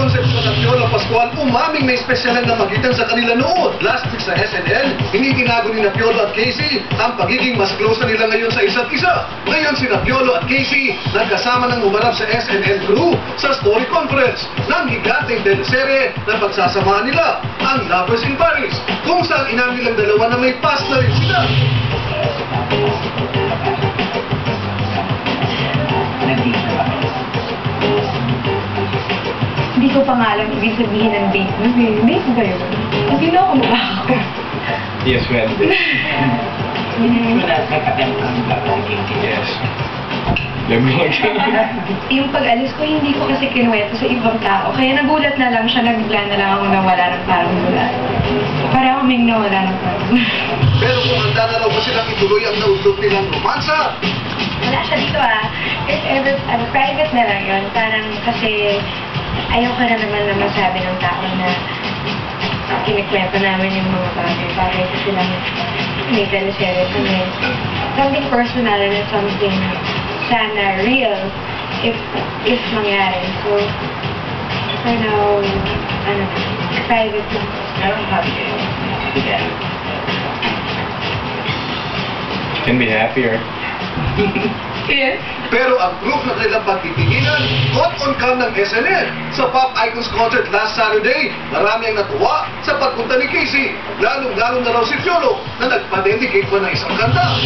Concepcion at Piolo Pascual umaming na espesyalan na magitan sa kanila noon. Last week sa SNL, hindi tinago ni Piolo at Casey ang pagiging mas close na nila ngayon sa isa't isa. Ngayon si Piolo at Casey nagkasama ng umarap sa SNL crew sa story conference ng higanteng teleserye na pagsasamahan nila, ang Lovers in Paris, kung saan inamin nilang dalawa na may past na rin sila. Hindi ko pa nga alam ibig sabihin ng date mo. Date ba yun? Hindi na ako mag-ako. Yes, well. Yes. Yung pag-alis ko, hindi ko kasi kinuwento sa ibang tao. Kaya nagulat na lang siya, nabigla na lang ako nawala ng parang mula. Para kaming nawala ng parang mula. Pero kung handa na raw ba silang ituloy ang naudlot nilang romansa? Wala siya dito If ever, private na lang yun. Parang kasi ayoko na naman na masabi ng tao na kinikwento namin yung mga bagay kasi lang may teleserye kami. Something personal and something sana real if mangyari. So, for now, private lang. I'm happy. Yeah. Can be happier. Yes. Pero ang group na kanilang pagtitinginan, hot on cam ng SNL. Sa Pop Icons Concert last Saturday, marami ang natuwa sa pagpunta ni Casey. Lalong-lalo na raw si Piolo na nagpa-dedicate pa ng isang kanta. Ano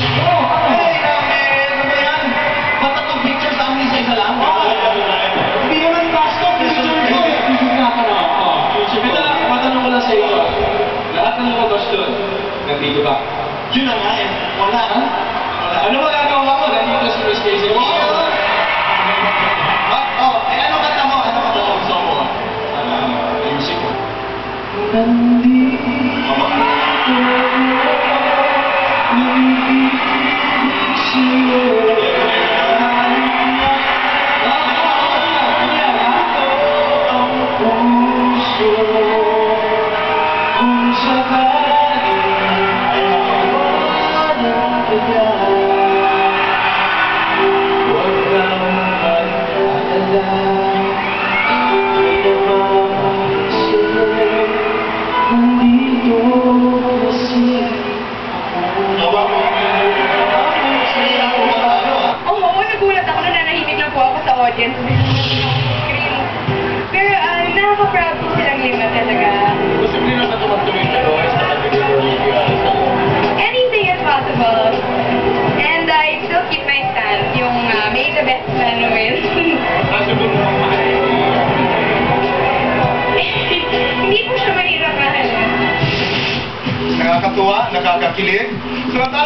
ba yan? Matatong picture sa amin sa isa lang? Hindi naman custom picture ko. Bita, matanong ko lang sa iyo. Lahat ng lumabas doon, nandito ba? Yun na nga eh. Wala ha? Ano magagawa mo? Nandito si Miss Casey. Ano kanta mo? Ano kanta mo? Gusto mo? Music mo. Audience. Pero nakaka-proud po silang lima talaga. Posible na tumagtuloy pero Anything is possible. And I still keep my stand. Yung may the best man wins. Hindi po siya mahirap mahal. Nakakatuwa, nakakakilig.